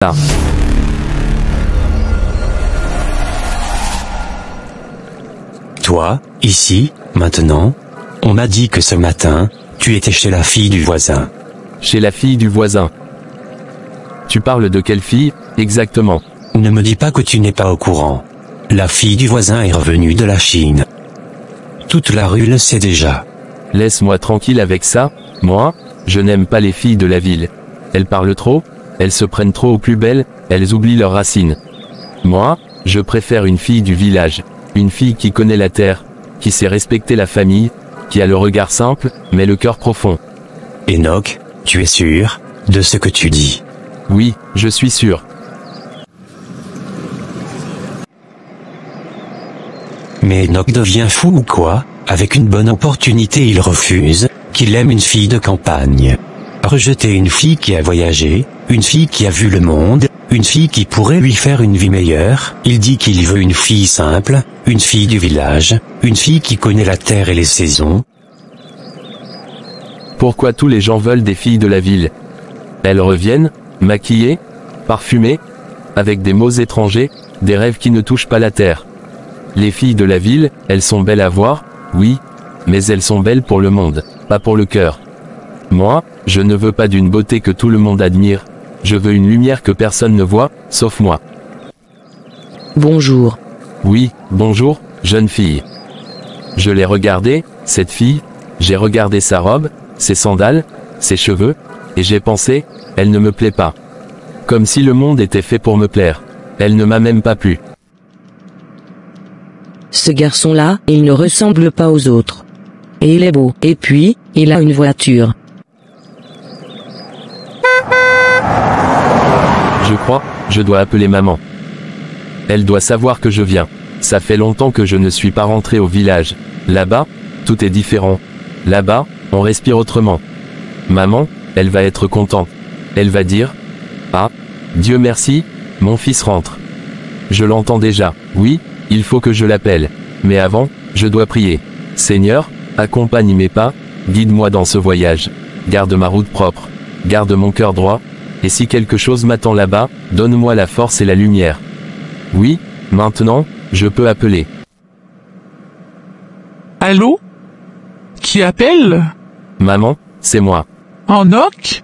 Là. Toi, ici, maintenant? On m'a dit que ce matin, tu étais chez la fille du voisin. Chez la fille du voisin. Tu parles de quelle fille, exactement? Ne me dis pas que tu n'es pas au courant. La fille du voisin est revenue de la Chine. Toute la rue le sait déjà. Laisse-moi tranquille avec ça, moi, je n'aime pas les filles de la ville. Elles parlent trop, elles se prennent trop aux plus belles, elles oublient leurs racines. Moi, je préfère une fille du village, une fille qui connaît la terre, qui sait respecter la famille, qui a le regard simple, mais le cœur profond. Enoch, tu es sûr de ce que tu dis? Oui, je suis sûr. Mais Enoch devient fou ou quoi? Avec une bonne opportunité il refuse, qu'il aime une fille de campagne. Rejeter une fille qui a voyagé, une fille qui a vu le monde, une fille qui pourrait lui faire une vie meilleure. Il dit qu'il veut une fille simple, une fille du village, une fille qui connaît la terre et les saisons. Pourquoi tous les gens veulent des filles de la ville? Elles reviennent, maquillées, parfumées, avec des mots étrangers, des rêves qui ne touchent pas la terre. Les filles de la ville, elles sont belles à voir, oui, mais elles sont belles pour le monde, pas pour le cœur. Moi, je ne veux pas d'une beauté que tout le monde admire, je veux une lumière que personne ne voit, sauf moi. Bonjour. Oui, bonjour, jeune fille. Je l'ai regardée, cette fille, j'ai regardé sa robe, ses sandales, ses cheveux, et j'ai pensé, elle ne me plaît pas. Comme si le monde était fait pour me plaire. Elle ne m'a même pas plu. Ce garçon-là, il ne ressemble pas aux autres. Et il est beau, et puis, il a une voiture. Je crois, je dois appeler maman. Elle doit savoir que je viens. Ça fait longtemps que je ne suis pas rentré au village. Là-bas, tout est différent. Là-bas, on respire autrement. Maman, elle va être contente. Elle va dire, ah, Dieu merci, mon fils rentre. Je l'entends déjà, oui, il faut que je l'appelle. Mais avant, je dois prier. Seigneur, accompagne mes pas, guide-moi dans ce voyage. Garde ma route propre. Garde mon cœur droit. Et si quelque chose m'attend là-bas, donne-moi la force et la lumière. Oui, maintenant, je peux appeler. Allô? Qui appelle? Maman, c'est moi. Enoch?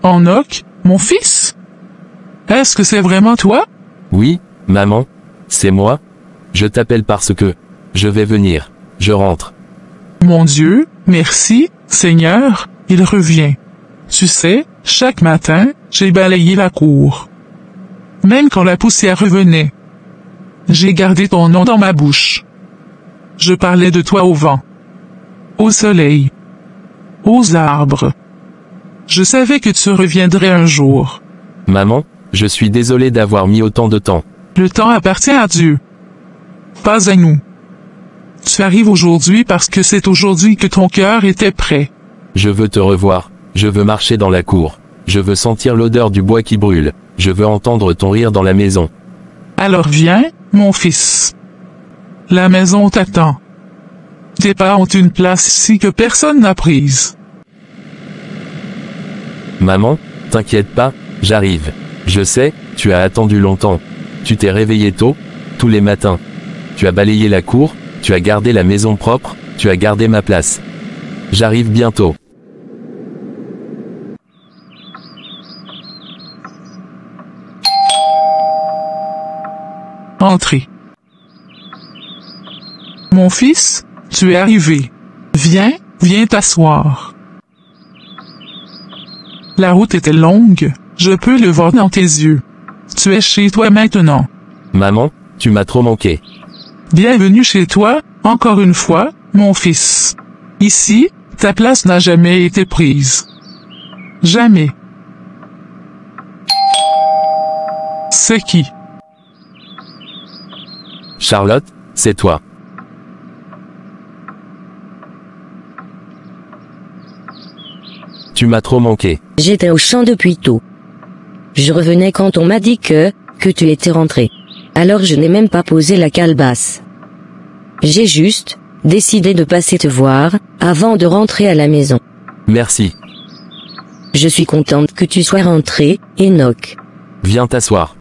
Enoch, mon fils? Est-ce que c'est vraiment toi? Oui, maman, c'est moi. Je t'appelle parce que je vais venir. Je rentre. Mon Dieu, merci, Seigneur, il revient. Tu sais, chaque matin, j'ai balayé la cour. Même quand la poussière revenait. J'ai gardé ton nom dans ma bouche. Je parlais de toi au vent, au soleil, aux arbres. Je savais que tu reviendrais un jour. Maman, je suis désolé d'avoir mis autant de temps. Le temps appartient à Dieu, pas à nous. Tu arrives aujourd'hui parce que c'est aujourd'hui que ton cœur était prêt. Je veux te revoir, je veux marcher dans la cour, je veux sentir l'odeur du bois qui brûle, je veux entendre ton rire dans la maison. Alors viens, mon fils. La maison t'attend. Tes parents ont une place ici que personne n'a prise. Maman, t'inquiète pas, j'arrive. Je sais, tu as attendu longtemps. Tu t'es réveillé tôt, tous les matins. Tu as balayé la cour, tu as gardé la maison propre, tu as gardé ma place. J'arrive bientôt. Entrez. Mon fils, tu es arrivé. Viens, viens t'asseoir. La route était longue, je peux le voir dans tes yeux. Tu es chez toi maintenant. Maman, tu m'as trop manqué. Bienvenue chez toi, encore une fois, mon fils. Ici, ta place n'a jamais été prise. Jamais. C'est qui? Charlotte, c'est toi. Tu m'as trop manqué. J'étais au champ depuis tôt. Je revenais quand on m'a dit que tu étais rentré. Alors je n'ai même pas posé la calebasse. J'ai juste décidé de passer te voir, avant de rentrer à la maison. Merci. Je suis contente que tu sois rentré, Enoch. Viens t'asseoir.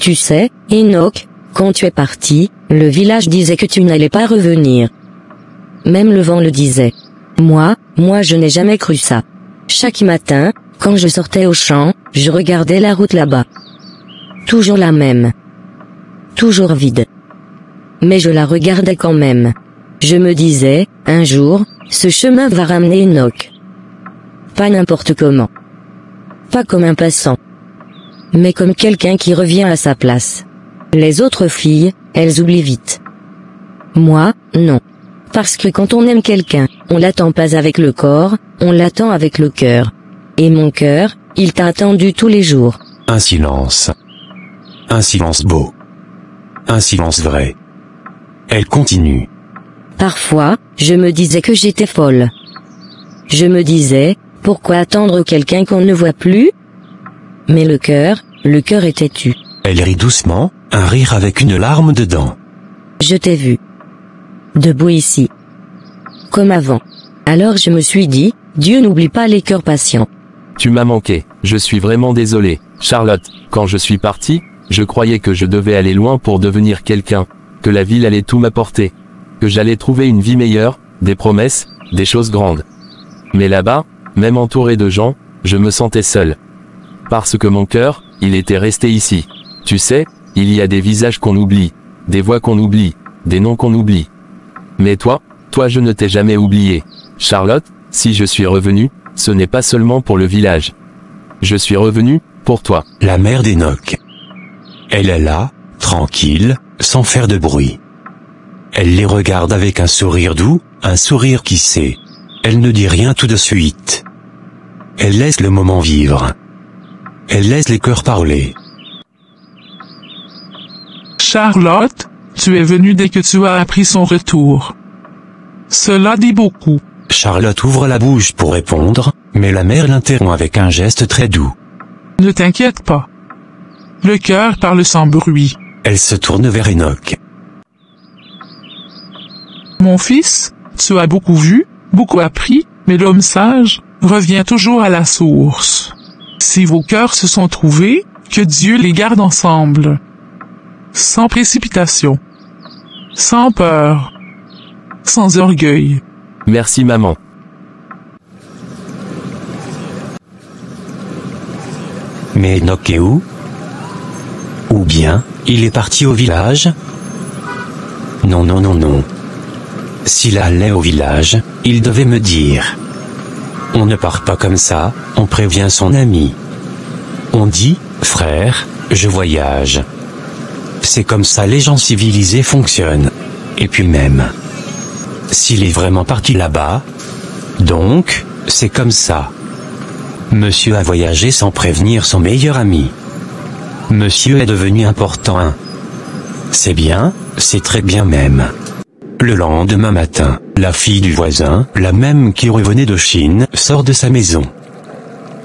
Tu sais, Enoch, quand tu es parti, le village disait que tu n'allais pas revenir. Même le vent le disait. Moi je n'ai jamais cru ça. Chaque matin, quand je sortais au champ, je regardais la route là-bas. Toujours la même. Toujours vide. Mais je la regardais quand même. Je me disais, un jour, ce chemin va ramener Enoch. Pas n'importe comment. Pas comme un passant. Mais comme quelqu'un qui revient à sa place. Les autres filles, elles oublient vite. Moi, non. Parce que quand on aime quelqu'un, on l'attend pas avec le corps, on l'attend avec le cœur. Et mon cœur, il t'a attendu tous les jours. Un silence. Un silence beau. Un silence vrai. Elle continue. Parfois, je me disais que j'étais folle. Je me disais, pourquoi attendre quelqu'un qu'on ne voit plus? Mais le cœur était tu. Elle rit doucement, un rire avec une larme dedans. Je t'ai vu. Debout ici. Comme avant. Alors je me suis dit, Dieu n'oublie pas les cœurs patients. Tu m'as manqué, je suis vraiment désolé. Charlotte, quand je suis parti, je croyais que je devais aller loin pour devenir quelqu'un, que la ville allait tout m'apporter, que j'allais trouver une vie meilleure, des promesses, des choses grandes. Mais là-bas, même entouré de gens, je me sentais seul. Parce que mon cœur, il était resté ici. Tu sais, il y a des visages qu'on oublie, des voix qu'on oublie, des noms qu'on oublie. Mais toi je ne t'ai jamais oublié. Charlotte, si je suis revenu, ce n'est pas seulement pour le village. Je suis revenu, pour toi. La mère d'Enoch. Elle est là, tranquille, sans faire de bruit. Elle les regarde avec un sourire doux, un sourire qui sait. Elle ne dit rien tout de suite. Elle laisse le moment vivre. Elle laisse les cœurs parler. Charlotte, tu es venue dès que tu as appris son retour. Cela dit beaucoup. Charlotte ouvre la bouche pour répondre, mais la mère l'interrompt avec un geste très doux. Ne t'inquiète pas. Le cœur parle sans bruit. Elle se tourne vers Enoch. Mon fils, tu as beaucoup vu, beaucoup appris, mais l'homme sage revient toujours à la source. Si vos cœurs se sont trouvés, que Dieu les garde ensemble. Sans précipitation. Sans peur. Sans orgueil. Merci maman. Mais Enoch est où? Ou bien, il est parti au village? Non. S'il allait au village, il devait me dire. On ne part pas comme ça, on prévient son ami. On dit, frère, je voyage. C'est comme ça les gens civilisés fonctionnent. Et puis même. S'il est vraiment parti là-bas. Donc, c'est comme ça. Monsieur a voyagé sans prévenir son meilleur ami. Monsieur est devenu important. C'est bien, c'est très bien même. Le lendemain matin, la fille du voisin, la même qui revenait de Chine, sort de sa maison.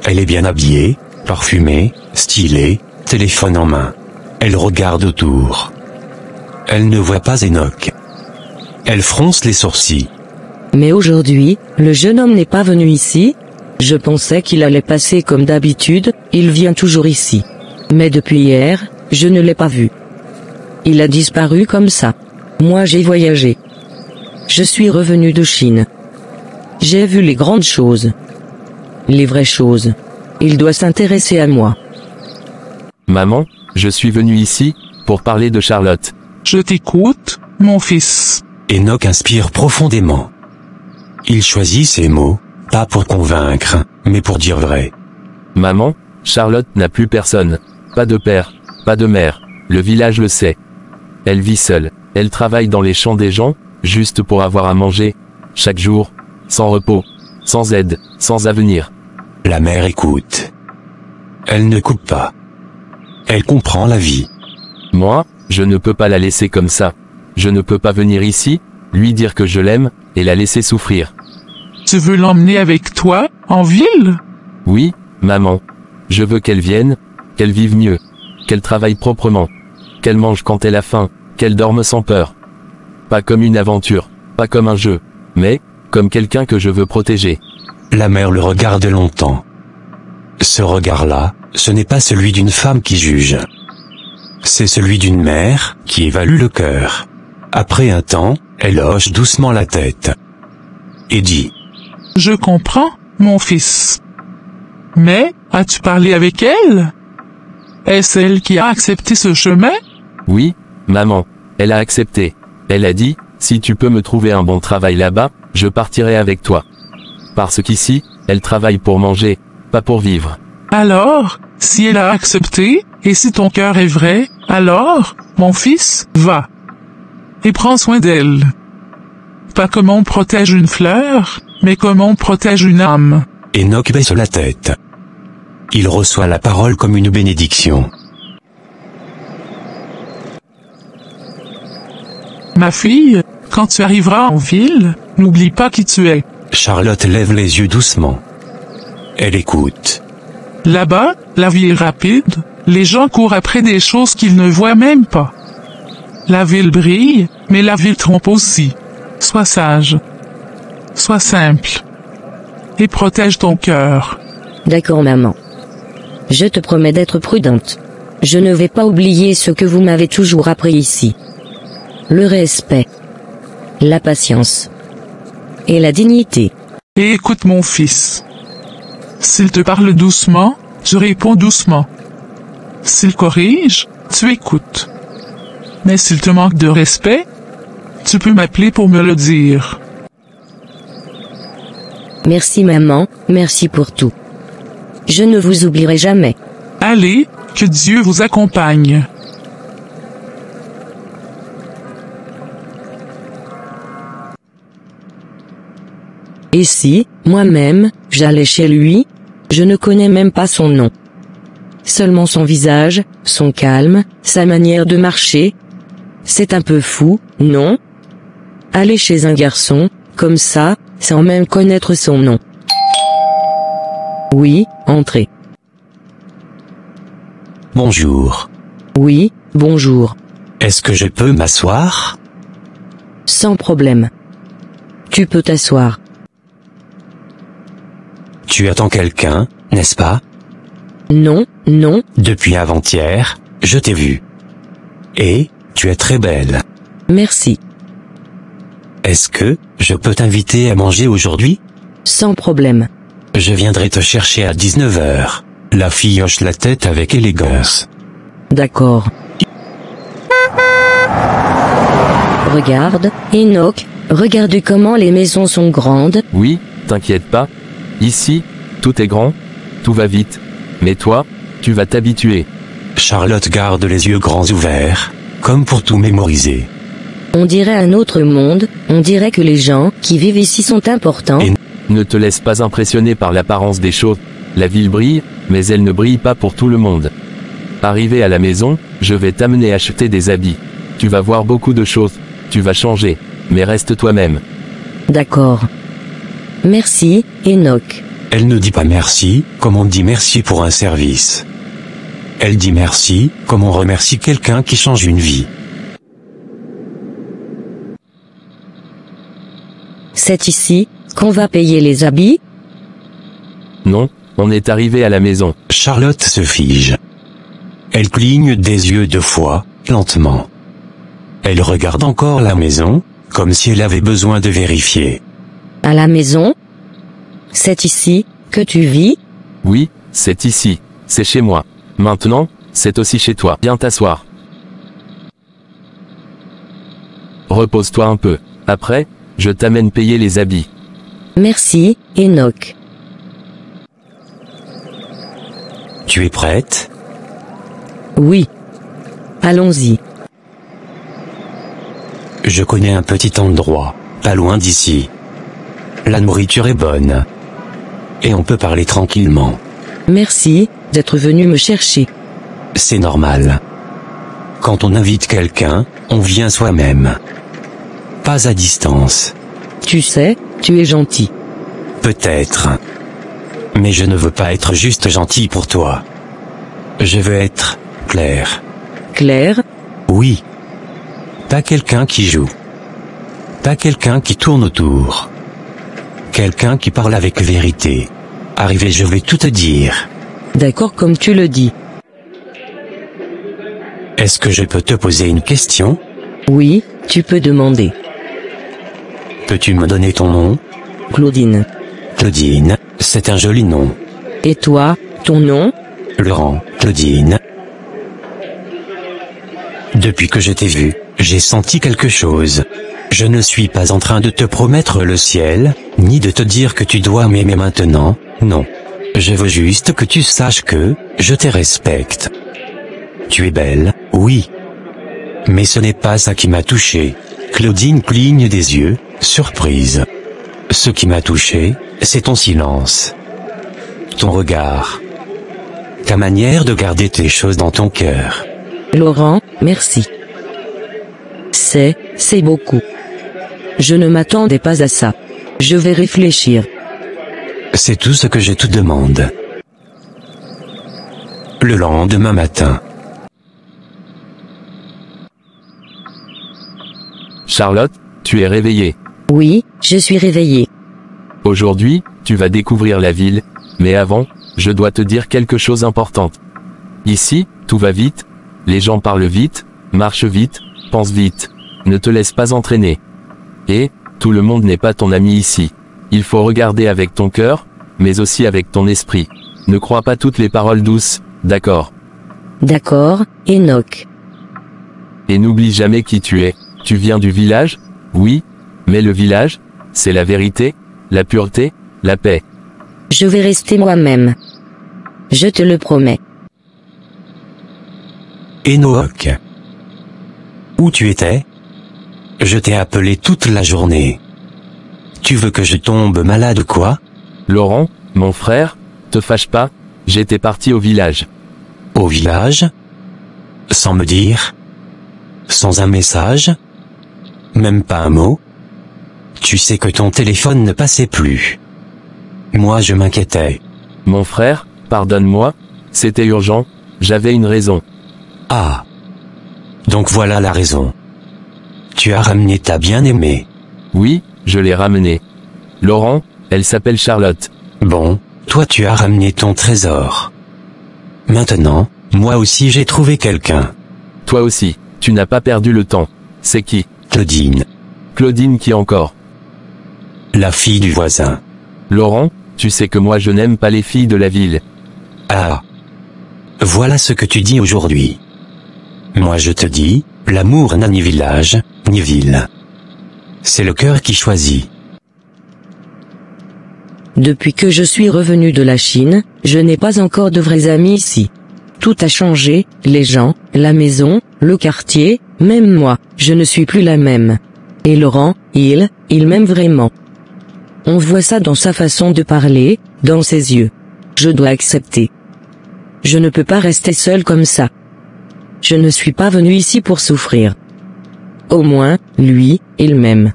Elle est bien habillée, parfumée, stylée, téléphone en main. Elle regarde autour. Elle ne voit pas Enoch. Elle fronce les sourcils. Mais aujourd'hui, le jeune homme n'est pas venu ici. Je pensais qu'il allait passer comme d'habitude, il vient toujours ici. Mais depuis hier, je ne l'ai pas vu. Il a disparu comme ça. Moi j'ai voyagé. Je suis revenu de Chine. J'ai vu les grandes choses. Les vraies choses. Il doit s'intéresser à moi. Maman, je suis venu ici, pour parler de Charlotte. Je t'écoute, mon fils. Enoch inspire profondément. Il choisit ses mots, pas pour convaincre, mais pour dire vrai. Maman, Charlotte n'a plus personne. Pas de père, pas de mère, le village le sait. Elle vit seule, elle travaille dans les champs des gens, juste pour avoir à manger, chaque jour, sans repos, sans aide, sans avenir. La mère écoute. Elle ne coupe pas. Elle comprend la vie. Moi, je ne peux pas la laisser comme ça. Je ne peux pas venir ici, lui dire que je l'aime, et la laisser souffrir. Tu veux l'emmener avec toi, en ville? Oui, maman. Je veux qu'elle vienne, qu'elle vive mieux, qu'elle travaille proprement, qu'elle mange quand elle a faim, qu'elle dorme sans peur. Pas comme une aventure, pas comme un jeu, mais, comme quelqu'un que je veux protéger. La mère le regarde longtemps. Ce regard-là, ce n'est pas celui d'une femme qui juge. C'est celui d'une mère, qui évalue le cœur. Après un temps, elle hoche doucement la tête. Et dit. Je comprends, mon fils. Mais, as-tu parlé avec elle? Est-ce elle qui a accepté ce chemin? Oui, maman. Elle a accepté. Elle a dit, si tu peux me trouver un bon travail là-bas, je partirai avec toi. Parce qu'ici, elle travaille pour manger, pas pour vivre. Alors, si elle a accepté, et si ton cœur est vrai, alors, mon fils, va. Et prends soin d'elle. Pas comme on protège une fleur, mais comme on protège une âme. Enoch baisse la tête. Il reçoit la parole comme une bénédiction. Ma fille, quand tu arriveras en ville, n'oublie pas qui tu es. Charlotte lève les yeux doucement. Elle écoute. Là-bas, la vie est rapide, les gens courent après des choses qu'ils ne voient même pas. La ville brille, mais la ville trompe aussi. Sois sage. Sois simple. Et protège ton cœur. D'accord maman. Je te promets d'être prudente. Je ne vais pas oublier ce que vous m'avez toujours appris ici. Le respect. La patience. Et la dignité. Et écoute mon fils. S'il te parle doucement, tu réponds doucement. S'il corrige, tu écoutes. Mais s'il te manque de respect, tu peux m'appeler pour me le dire. Merci maman, merci pour tout. Je ne vous oublierai jamais. Allez, que Dieu vous accompagne. Et si, moi-même, j'allais chez lui? Je ne connais même pas son nom. Seulement son visage, son calme, sa manière de marcher. C'est un peu fou, non? Aller chez un garçon, comme ça, sans même connaître son nom. Oui, entrez. Bonjour. Oui, bonjour. Est-ce que je peux m'asseoir? Sans problème. Tu peux t'asseoir. Tu attends quelqu'un, n'est-ce pas? Non, non, Depuis avant-hier, je t'ai vu. Et, tu es très belle. merci. Est-ce que, je peux t'inviter à manger aujourd'hui? Sans problème. Je viendrai te chercher à 19h. La fille hoche la tête avec élégance. D'accord. Regarde, Enoch, regarde comment les maisons sont grandes. Oui, t'inquiète pas. Ici, tout est grand, tout va vite. Mais toi, tu vas t'habituer. Charlotte garde les yeux grands ouverts, comme pour tout mémoriser. On dirait un autre monde, on dirait que les gens qui vivent ici sont importants. Et- Ne te laisse pas impressionner par l'apparence des choses. La ville brille, mais elle ne brille pas pour tout le monde. Arrivé à la maison, je vais t'amener acheter des habits. Tu vas voir beaucoup de choses, tu vas changer, mais reste toi-même. D'accord. Merci, Enoch. Elle ne dit pas merci, comme on dit merci pour un service. Elle dit merci, comme on remercie quelqu'un qui change une vie. C'est ici qu'on va payer les habits? Non, on est arrivé à la maison. Charlotte se fige. Elle cligne des yeux 2 fois, lentement. Elle regarde encore la maison, comme si elle avait besoin de vérifier. À la maison? C'est ici que tu vis? Oui, c'est ici, c'est chez moi. Maintenant, c'est aussi chez toi. Viens t'asseoir. Repose-toi un peu. Après, je t'amène payer les habits. Merci, Enoch. Tu es prête? Oui. Allons-y. Je connais un petit endroit, pas loin d'ici. La nourriture est bonne. Et on peut parler tranquillement. Merci d'être venu me chercher. C'est normal. Quand on invite quelqu'un, on vient soi-même. Pas à distance. Tu sais, tu es gentil. Peut-être. Mais je ne veux pas être juste gentil pour toi. Je veux être clair. Claire? Oui. Pas quelqu'un qui joue. Pas quelqu'un qui tourne autour. Quelqu'un qui parle avec vérité. Arrivé, je vais tout te dire. D'accord comme tu le dis. Est-ce que je peux te poser une question? Oui, tu peux demander. Peux-tu me donner ton nom? Claudine. Claudine, c'est un joli nom. Et toi, ton nom? Laurent, Claudine. Depuis que je t'ai vu, j'ai senti quelque chose. Je ne suis pas en train de te promettre le ciel, ni de te dire que tu dois m'aimer maintenant, non. Je veux juste que tu saches que, je te respecte. Tu es belle, oui. Mais ce n'est pas ça qui m'a touché. Claudine cligne des yeux, surprise. Ce qui m'a touché, c'est ton silence. Ton regard. Ta manière de garder tes choses dans ton cœur. Laurent, merci. C'est beaucoup. Je ne m'attendais pas à ça. Je vais réfléchir. C'est tout ce que je te demande. Le lendemain matin. Charlotte, tu es réveillée. Oui, je suis réveillée. Aujourd'hui, tu vas découvrir la ville, mais avant, je dois te dire quelque chose d'important. Ici, tout va vite, les gens parlent vite, marchent vite, pensent vite. Ne te laisse pas entraîner. Et, tout le monde n'est pas ton ami ici. Il faut regarder avec ton cœur, mais aussi avec ton esprit. Ne crois pas toutes les paroles douces, d'accord? D'accord, Enoch. Et n'oublie jamais qui tu es. Tu viens du village? Oui, mais le village, c'est la vérité, la pureté, la paix. Je vais rester moi-même. Je te le promets. Enoch. Où tu étais? Je t'ai appelé toute la journée. Tu veux que je tombe malade quoi? Laurent, mon frère, te fâche pas, j'étais parti au village. Au village? Sans me dire? Sans un message? Même pas un mot? Tu sais que ton téléphone ne passait plus. Moi je m'inquiétais. Mon frère, pardonne-moi, c'était urgent, j'avais une raison. Ah. Donc voilà la raison. Tu as ramené ta bien-aimée. Oui, je l'ai ramenée. Laurent, elle s'appelle Charlotte. Bon, toi tu as ramené ton trésor. Maintenant, moi aussi j'ai trouvé quelqu'un. Toi aussi, tu n'as pas perdu le temps. C'est qui? Claudine. Claudine qui encore? La fille du voisin. Laurent, tu sais que moi je n'aime pas les filles de la ville. Ah. Voilà ce que tu dis aujourd'hui. Moi je te dis, l'amour n'a ni village, ni ville. C'est le cœur qui choisit. Depuis que je suis revenu de la Chine, je n'ai pas encore de vrais amis ici. Tout a changé, les gens, la maison, le quartier, même moi, je ne suis plus la même. Et Laurent, il m'aime vraiment. On voit ça dans sa façon de parler, dans ses yeux. Je dois accepter. Je ne peux pas rester seul comme ça. Je ne suis pas venu ici pour souffrir. Au moins, lui, il m'aime.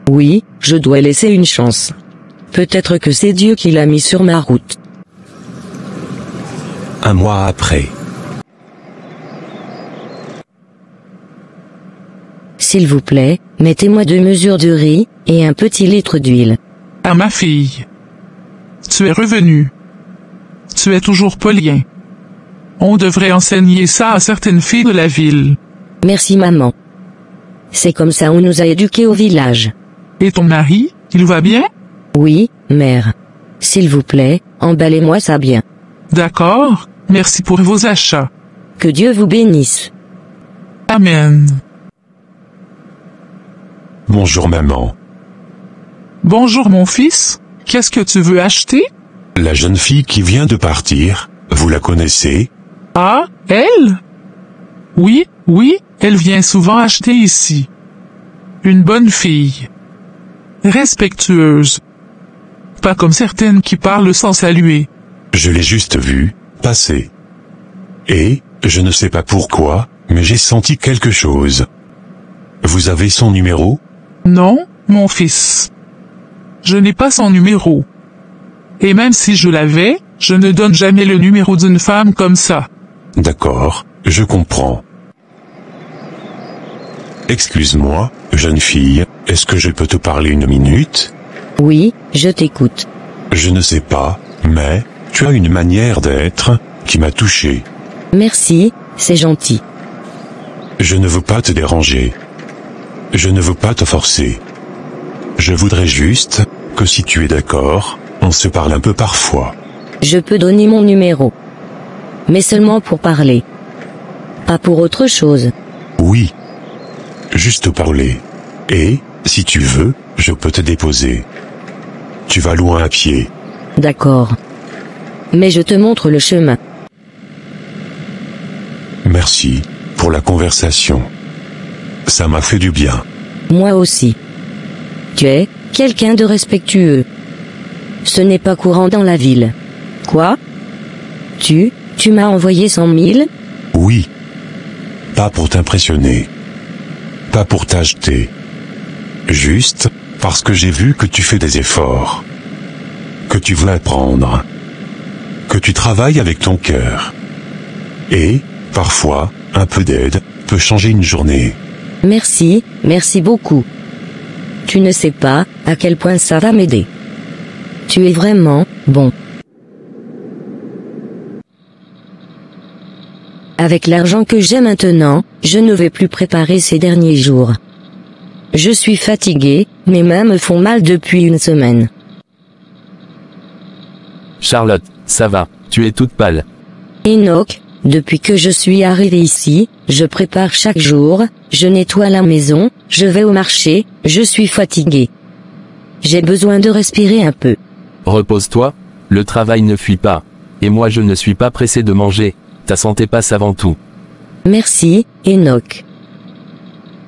Oui, je dois laisser une chance. Peut-être que c'est Dieu qui l'a mis sur ma route. Un mois après. S'il vous plaît, mettez-moi 2 mesures de riz, et un petit litre d'huile. À ma fille. Tu es revenu. Tu es toujours polien. On devrait enseigner ça à certaines filles de la ville. Merci maman. C'est comme ça on nous a éduqués au village. Et ton mari, il va bien? Oui, mère. S'il vous plaît, emballez-moi ça bien. D'accord, merci pour vos achats. Que Dieu vous bénisse. Amen. Bonjour maman. Bonjour mon fils, qu'est-ce que tu veux acheter? La jeune fille qui vient de partir, vous la connaissez? Ah, elle? Oui, elle vient souvent acheter ici. Une bonne fille. Respectueuse. Pas comme certaines qui parlent sans saluer. Je l'ai juste vue, passer. Et, je ne sais pas pourquoi, mais j'ai senti quelque chose. Vous avez son numéro? Non, mon fils. Je n'ai pas son numéro. Et même si je l'avais, je ne donne jamais le numéro d'une femme comme ça. D'accord, je comprends. Excuse-moi, jeune fille, est-ce que je peux te parler une minute? Oui, je t'écoute. Je ne sais pas, mais, tu as une manière d'être, qui m'a touché. Merci, c'est gentil. Je ne veux pas te déranger. Je ne veux pas te forcer. Je voudrais juste, que si tu es d'accord, on se parle un peu parfois. Je peux donner mon numéro. Mais seulement pour parler. Pas pour autre chose. Oui. Juste parler. Et, si tu veux, je peux te déposer. Tu vas loin à pied. D'accord. Mais je te montre le chemin. Merci, pour la conversation. Ça m'a fait du bien. Moi aussi. Tu es quelqu'un de respectueux. Ce n'est pas courant dans la ville. Quoi? Tu m'as envoyé 100 000? Oui. Pas pour t'impressionner. Pas pour t'acheter. Juste, parce que j'ai vu que tu fais des efforts. Que tu veux apprendre. Que tu travailles avec ton cœur. Et, parfois, un peu d'aide peut changer une journée. Merci beaucoup. Tu ne sais pas à quel point ça va m'aider. Tu es vraiment bon. Avec l'argent que j'ai maintenant, je ne vais plus préparer ces derniers jours. Je suis fatigué, mes mains me font mal depuis une semaine. Charlotte, ça va, tu es toute pâle. Enoch, depuis que je suis arrivé ici, je prépare chaque jour, je nettoie la maison, je vais au marché, je suis fatigué. J'ai besoin de respirer un peu. Repose-toi, le travail ne fuit pas. Et moi je ne suis pas pressé de manger, ta santé passe avant tout. Merci, Enoch.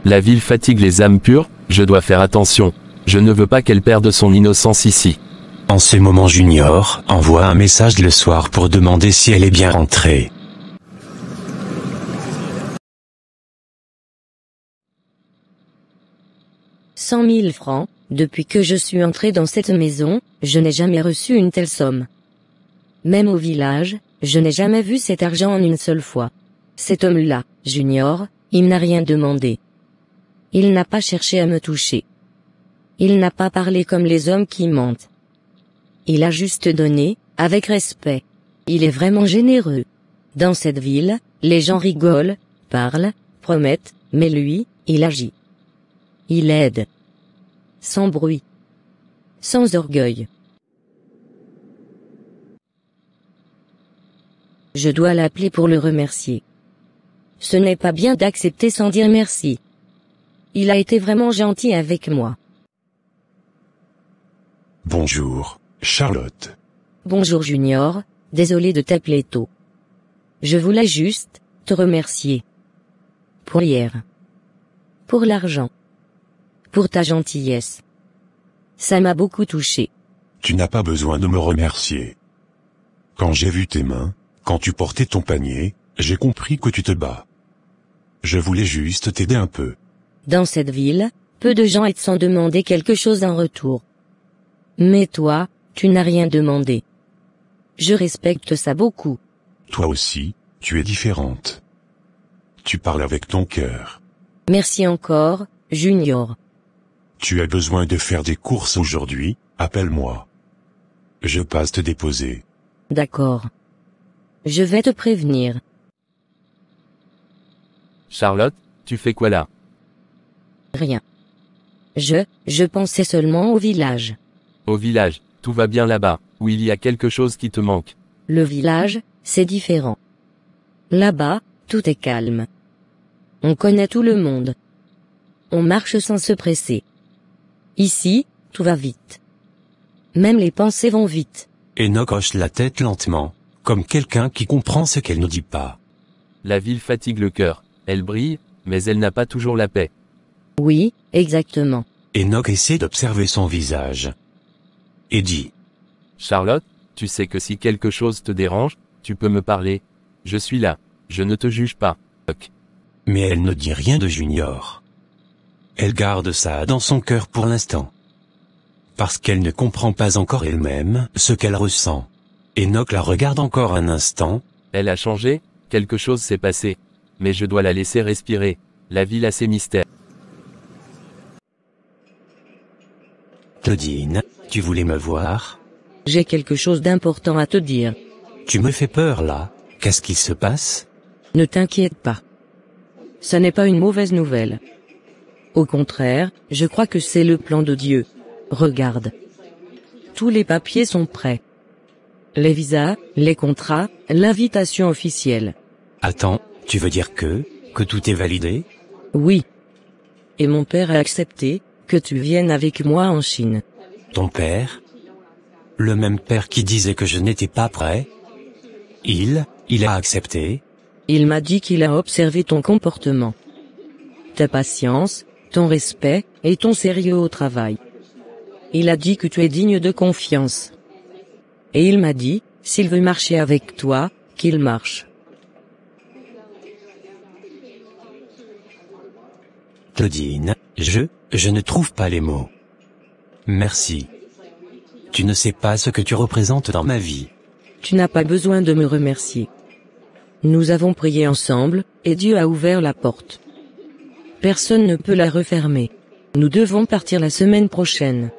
La ville fatigue les âmes pures, je dois faire attention. Je ne veux pas qu'elle perde son innocence ici. En ce moment Junior envoie un message le soir pour demander si elle est bien rentrée. « 100 000 francs, depuis que je suis entré dans cette maison, je n'ai jamais reçu une telle somme. Même au village, je n'ai jamais vu cet argent en une seule fois. Cet homme-là, Junior, il n'a rien demandé. Il n'a pas cherché à me toucher. Il n'a pas parlé comme les hommes qui mentent. Il a juste donné, avec respect. Il est vraiment généreux. Dans cette ville, les gens rigolent, parlent, promettent, mais lui, il agit. Il aide. Sans bruit. Sans orgueil. Je dois l'appeler pour le remercier. Ce n'est pas bien d'accepter sans dire merci. Il a été vraiment gentil avec moi. Bonjour, Charlotte. Bonjour Junior, désolé de t'appeler tôt. Je voulais juste te remercier. Pour hier. Pour l'argent. Pour ta gentillesse. Ça m'a beaucoup touché. Tu n'as pas besoin de me remercier. Quand j'ai vu tes mains, quand tu portais ton panier, j'ai compris que tu te bats. Je voulais juste t'aider un peu. Dans cette ville, peu de gens aident sans demander quelque chose en retour. Mais toi, tu n'as rien demandé. Je respecte ça beaucoup. Toi aussi, tu es différente. Tu parles avec ton cœur. Merci encore, Junior. Tu as besoin de faire des courses aujourd'hui, appelle-moi. Je passe te déposer. D'accord. Je vais te prévenir. Charlotte, tu fais quoi là? Rien. Je pensais seulement au village. Au village, tout va bien là-bas, ou il y a quelque chose qui te manque? Le village, c'est différent. Là-bas, tout est calme. On connaît tout le monde. On marche sans se presser. Ici, tout va vite. Même les pensées vont vite. Enoch hoche la tête lentement, comme quelqu'un qui comprend ce qu'elle ne dit pas. La ville fatigue le cœur, elle brille, mais elle n'a pas toujours la paix. Oui, exactement. Enoch essaie d'observer son visage. Et dit. Charlotte, tu sais que si quelque chose te dérange, tu peux me parler. Je suis là, je ne te juge pas. Mais elle ne dit rien de Junior. Elle garde ça dans son cœur pour l'instant. Parce qu'elle ne comprend pas encore elle-même ce qu'elle ressent. Enoch la regarde encore un instant. Elle a changé, quelque chose s'est passé. Mais je dois la laisser respirer. La ville a ses mystères. Claudine, tu voulais me voir? J'ai quelque chose d'important à te dire. Tu me fais peur là. Qu'est-ce qui se passe? Ne t'inquiète pas. Ça n'est pas une mauvaise nouvelle. Au contraire, je crois que c'est le plan de Dieu. Regarde. Tous les papiers sont prêts. Les visas, les contrats, l'invitation officielle. Attends, tu veux dire que tout est validé? Oui. Et mon père a accepté que tu viennes avec moi en Chine. Ton père? Le même père qui disait que je n'étais pas prêt? Il a accepté? Il m'a dit qu'il a observé ton comportement, ta patience, ton respect, et ton sérieux au travail. Il a dit que tu es digne de confiance. Et il m'a dit, s'il veut marcher avec toi, qu'il marche. Claudine, je ne trouve pas les mots. Merci. Tu ne sais pas ce que tu représentes dans ma vie. Tu n'as pas besoin de me remercier. Nous avons prié ensemble, et Dieu a ouvert la porte. Personne ne peut la refermer. Nous devons partir la semaine prochaine.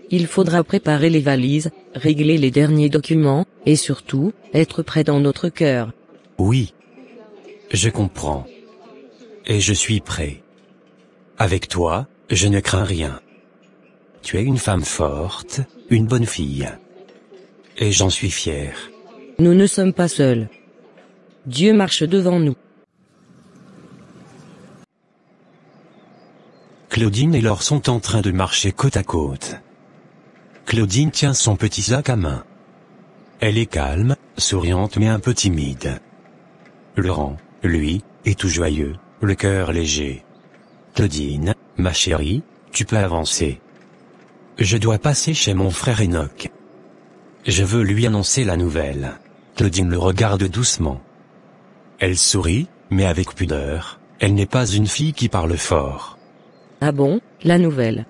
Il faudra préparer les valises, régler les derniers documents, et surtout, être prêt dans notre cœur. Oui. Je comprends. Et je suis prêt. Avec toi, je ne crains rien. Tu es une femme forte, une bonne fille. Et j'en suis fier. Nous ne sommes pas seuls. Dieu marche devant nous. Claudine et Laure sont en train de marcher côte à côte. Claudine tient son petit sac à main. Elle est calme, souriante mais un peu timide. Laurent, lui, est tout joyeux, le cœur léger. Claudine, ma chérie, tu peux avancer. Je dois passer chez mon frère Enoch. Je veux lui annoncer la nouvelle. Claudine le regarde doucement. Elle sourit, mais avec pudeur, elle n'est pas une fille qui parle fort. Ah bon, la nouvelle?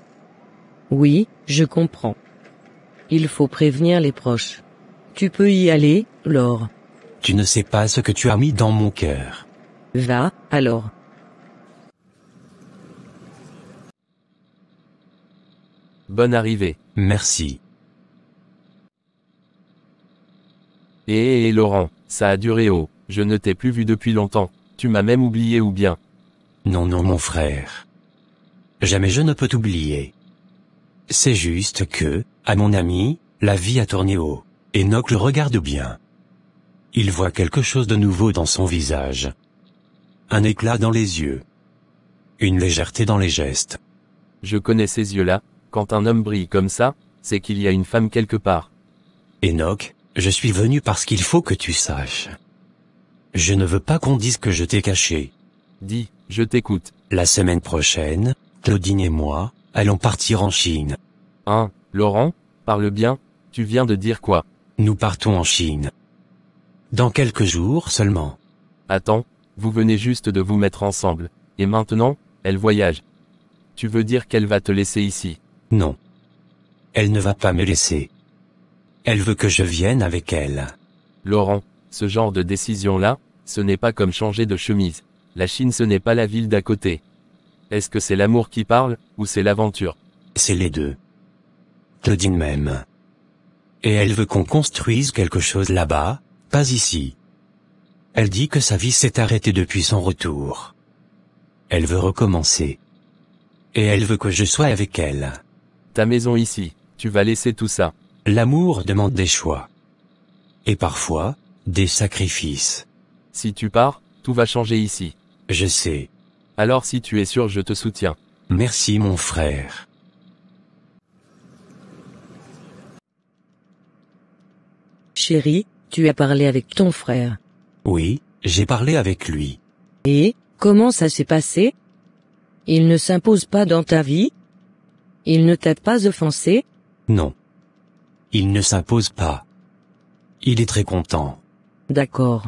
Oui, je comprends. Il faut prévenir les proches. Tu peux y aller, Laure. Tu ne sais pas ce que tu as mis dans mon cœur. Va, alors. Bonne arrivée. Merci. Laurent, ça a duré je ne t'ai plus vu depuis longtemps, tu m'as même oublié ou bien? Non mon frère. Jamais je ne peux t'oublier. C'est juste que, à mon ami, la vie a tourné haut. Enoch le regarde bien. Il voit quelque chose de nouveau dans son visage. Un éclat dans les yeux. Une légèreté dans les gestes. Je connais ces yeux-là, quand un homme brille comme ça, c'est qu'il y a une femme quelque part. Enoch, je suis venu parce qu'il faut que tu saches. Je ne veux pas qu'on dise que je t'ai caché. Dis, je t'écoute. La semaine prochaine, Claudine et moi, allons partir en Chine. Hein, Laurent, parle bien, tu viens de dire quoi? Nous partons en Chine. Dans quelques jours seulement. Attends, vous venez juste de vous mettre ensemble, et maintenant, elle voyage. Tu veux dire qu'elle va te laisser ici? Non. Elle ne va pas me laisser. Elle veut que je vienne avec elle. Laurent, ce genre de décision-là, ce n'est pas comme changer de chemise. La Chine ce n'est pas la ville d'à côté. Est-ce que c'est l'amour qui parle, ou c'est l'aventure? C'est les deux. Claudine m'aime. Et elle veut qu'on construise quelque chose là-bas, pas ici. Elle dit que sa vie s'est arrêtée depuis son retour. Elle veut recommencer. Et elle veut que je sois avec elle. Ta maison ici, tu vas laisser tout ça. L'amour demande des choix. Et parfois, des sacrifices. Si tu pars, tout va changer ici. Je sais. Alors si tu es sûr, je te soutiens. Merci mon frère. Chérie, tu as parlé avec ton frère. Oui, j'ai parlé avec lui. Et, comment ça s'est passé? Il ne s'impose pas dans ta vie? Il ne t'a pas offensé? Non. Il ne s'impose pas. Il est très content. D'accord.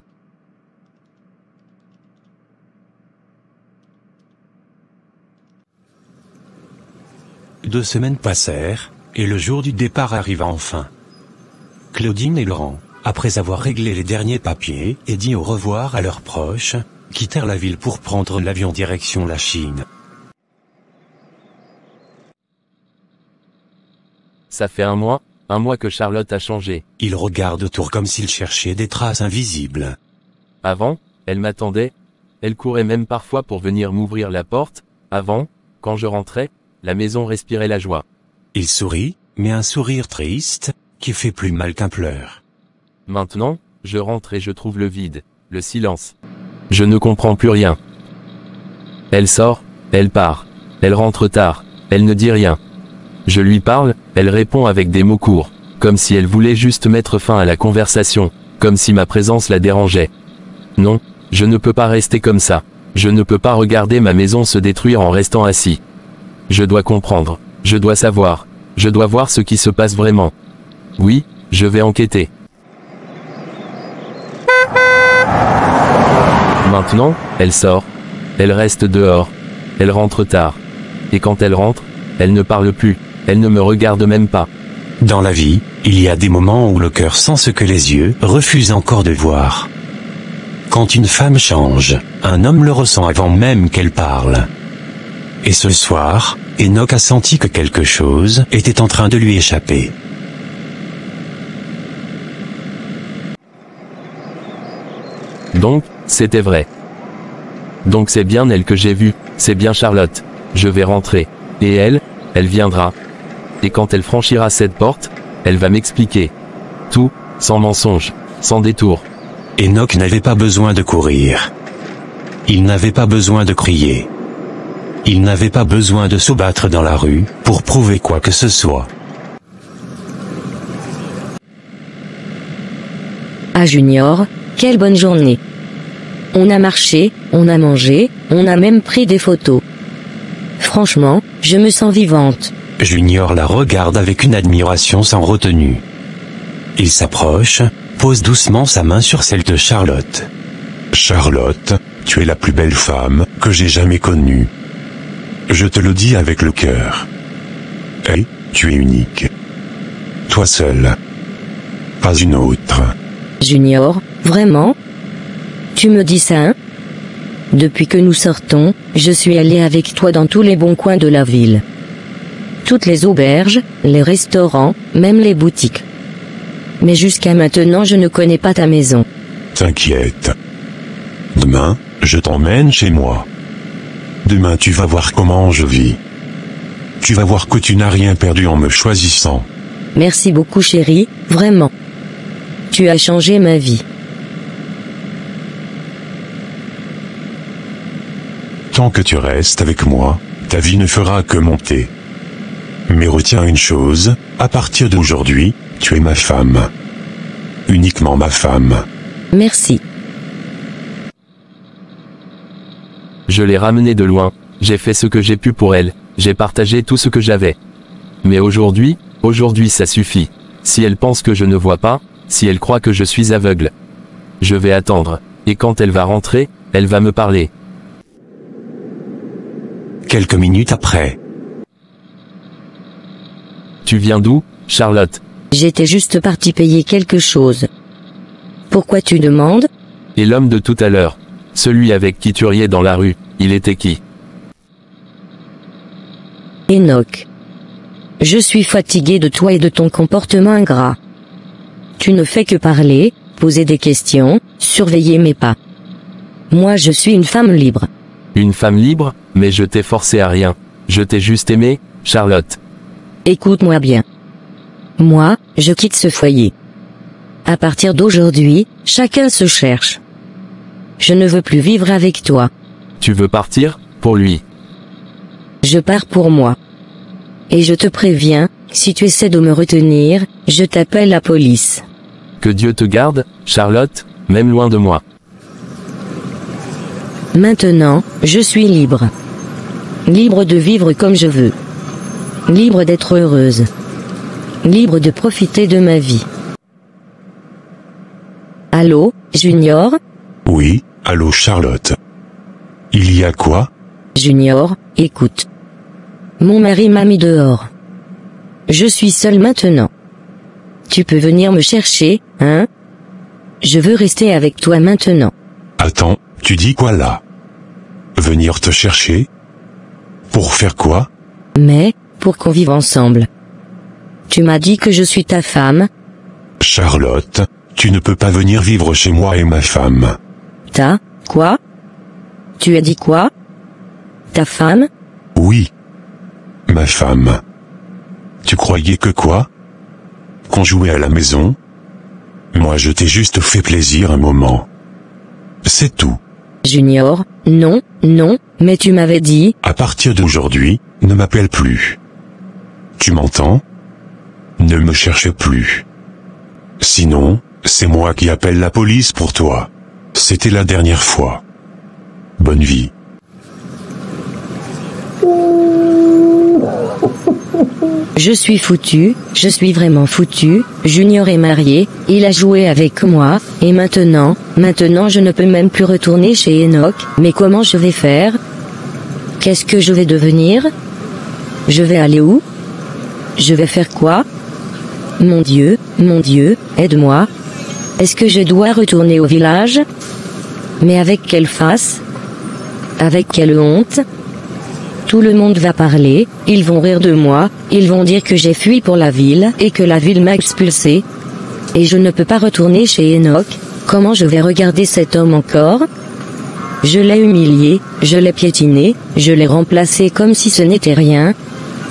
Deux semaines passèrent, et le jour du départ arriva enfin. Claudine et Laurent, après avoir réglé les derniers papiers et dit au revoir à leurs proches, quittèrent la ville pour prendre l'avion direction la Chine. Ça fait un mois, 1 mois que Charlotte a changé. Il regarde autour comme s'il cherchait des traces invisibles. Avant, elle m'attendait. Elle courait même parfois pour venir m'ouvrir la porte. Avant, quand je rentrais, la maison respirait la joie. Il sourit, mais un sourire triste, qui fait plus mal qu'un pleur. Maintenant, je rentre et je trouve le vide, le silence. Je ne comprends plus rien. Elle sort, elle part. Elle rentre tard, elle ne dit rien. Je lui parle, elle répond avec des mots courts, comme si elle voulait juste mettre fin à la conversation, comme si ma présence la dérangeait. Non, je ne peux pas rester comme ça. Je ne peux pas regarder ma maison se détruire en restant assis. Je dois comprendre, je dois savoir, je dois voir ce qui se passe vraiment. Oui, je vais enquêter. Maintenant, elle sort. Elle reste dehors. Elle rentre tard. Et quand elle rentre, elle ne parle plus. Elle ne me regarde même pas. Dans la vie, il y a des moments où le cœur sent ce que les yeux refusent encore de voir. Quand une femme change, un homme le ressent avant même qu'elle parle. Et ce soir, Enoch a senti que quelque chose était en train de lui échapper. Donc, c'était vrai. Donc c'est bien elle que j'ai vue, c'est bien Charlotte. Je vais rentrer. Et elle viendra. Et quand elle franchira cette porte, elle va m'expliquer. Tout, sans mensonge, sans détour. Enoch n'avait pas besoin de courir. Il n'avait pas besoin de crier. Il n'avait pas besoin de se battre dans la rue, pour prouver quoi que ce soit. Ah Junior, quelle bonne journée. On a marché, on a mangé, on a même pris des photos. Franchement, je me sens vivante. Junior la regarde avec une admiration sans retenue. Il s'approche, pose doucement sa main sur celle de Charlotte. Charlotte, tu es la plus belle femme que j'ai jamais connue. Je te le dis avec le cœur. Et, tu es unique. Toi seule. Pas une autre. Junior, vraiment? Tu me dis ça, hein? Depuis que nous sortons, je suis allée avec toi dans tous les bons coins de la ville. Toutes les auberges, les restaurants, même les boutiques. Mais jusqu'à maintenant je ne connais pas ta maison. T'inquiète. Demain, je t'emmène chez moi. Demain tu vas voir comment je vis. Tu vas voir que tu n'as rien perdu en me choisissant. Merci beaucoup chérie, vraiment. Tu as changé ma vie. Tant que tu restes avec moi, ta vie ne fera que monter. Mais retiens une chose, à partir d'aujourd'hui, tu es ma femme. Uniquement ma femme. Merci. Je l'ai ramenée de loin, j'ai fait ce que j'ai pu pour elle, j'ai partagé tout ce que j'avais. Mais aujourd'hui ça suffit. Si elle pense que je ne vois pas, si elle croit que je suis aveugle. Je vais attendre, et quand elle va rentrer, elle va me parler. Quelques minutes après. Tu viens d'où, Charlotte? J'étais juste partie payer quelque chose. Pourquoi tu demandes? Et l'homme de tout à l'heure, celui avec qui tu riais dans la rue, il était qui? Enoch. Je suis fatiguée de toi et de ton comportement ingrat. Tu ne fais que parler, poser des questions, surveiller mes pas. Moi je suis une femme libre. Une femme libre, mais je t'ai forcé à rien. Je t'ai juste aimé, Charlotte. Écoute-moi bien. Moi, je quitte ce foyer. À partir d'aujourd'hui, chacun se cherche. Je ne veux plus vivre avec toi. Tu veux partir, pour lui? Je pars pour moi. Et je te préviens, si tu essaies de me retenir, je t'appelle la police. Que Dieu te garde, Charlotte, même loin de moi. Maintenant, je suis libre. Libre de vivre comme je veux. Libre d'être heureuse. Libre de profiter de ma vie. Allô, Junior? Oui, allô Charlotte. Il y a quoi? Junior, écoute. Mon mari m'a mis dehors. Je suis seule maintenant. Tu peux venir me chercher, hein? Je veux rester avec toi maintenant. Attends, tu dis quoi là? Venir te chercher? Pour faire quoi? Mais, pour qu'on vive ensemble. Tu m'as dit que je suis ta femme. Charlotte, tu ne peux pas venir vivre chez moi et ma femme. Quoi? Tu as dit quoi? Ta femme? Oui. Ma femme. Tu croyais que quoi? Qu'on jouait à la maison? Moi je t'ai juste fait plaisir un moment. C'est tout. Junior, non, mais tu m'avais dit... À partir d'aujourd'hui, ne m'appelle plus. Tu m'entends? Ne me cherche plus. Sinon, c'est moi qui appelle la police pour toi. C'était la dernière fois. Bonne vie. Je suis foutu, je suis vraiment foutu. Junior est marié, il a joué avec moi, et maintenant je ne peux même plus retourner chez Enoch. Mais comment je vais faire? Qu'est-ce que je vais devenir? Je vais aller où? Je vais faire quoi? Mon Dieu, aide-moi. Est-ce que je dois retourner au village? Mais avec quelle face? Avec quelle honte? Tout le monde va parler, ils vont rire de moi, ils vont dire que j'ai fui pour la ville et que la ville m'a expulsé. Et je ne peux pas retourner chez Enoch. Comment je vais regarder cet homme encore? Je l'ai humilié, je l'ai piétiné, je l'ai remplacé comme si ce n'était rien.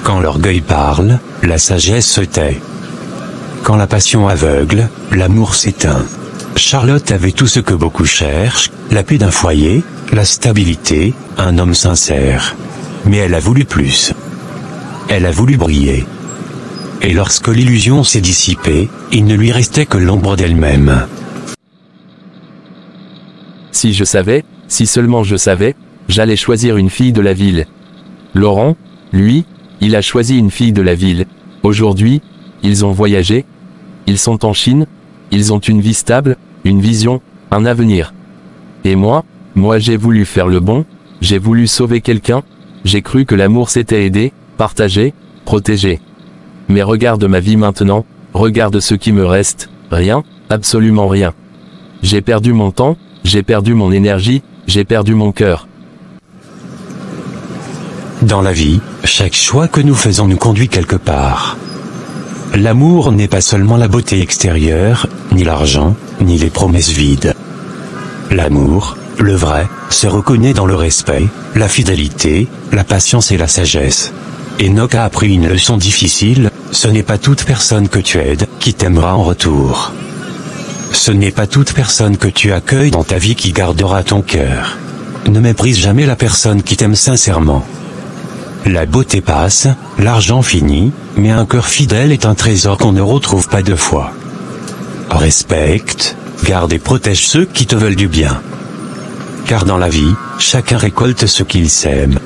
Quand l'orgueil parle, la sagesse se tait. Quand la passion aveugle, l'amour s'éteint. Charlotte avait tout ce que beaucoup cherchent, la paix d'un foyer, la stabilité, un homme sincère. Mais elle a voulu plus. Elle a voulu briller. Et lorsque l'illusion s'est dissipée, il ne lui restait que l'ombre d'elle-même. Si je savais, si seulement je savais, j'allais choisir une fille de la ville. Laurent, lui, il a choisi une fille de la ville. Aujourd'hui, ils ont voyagé. Ils sont en Chine. Ils ont une vie stable, une vision, un avenir. Et moi j'ai voulu faire le bon, j'ai voulu sauver quelqu'un. J'ai cru que l'amour c'était aider, partager, protéger. Mais regarde ma vie maintenant, regarde ce qui me reste, rien, absolument rien. J'ai perdu mon temps, j'ai perdu mon énergie, j'ai perdu mon cœur. Dans la vie, chaque choix que nous faisons nous conduit quelque part. L'amour n'est pas seulement la beauté extérieure, ni l'argent, ni les promesses vides. L'amour, le vrai, se reconnaît dans le respect, la fidélité, la patience et la sagesse. Enoch a appris une leçon difficile, ce n'est pas toute personne que tu aides qui t'aimera en retour. Ce n'est pas toute personne que tu accueilles dans ta vie qui gardera ton cœur. Ne méprise jamais la personne qui t'aime sincèrement. La beauté passe, l'argent finit, mais un cœur fidèle est un trésor qu'on ne retrouve pas deux fois. Respecte, garde et protège ceux qui te veulent du bien. Car dans la vie, chacun récolte ce qu'il sème.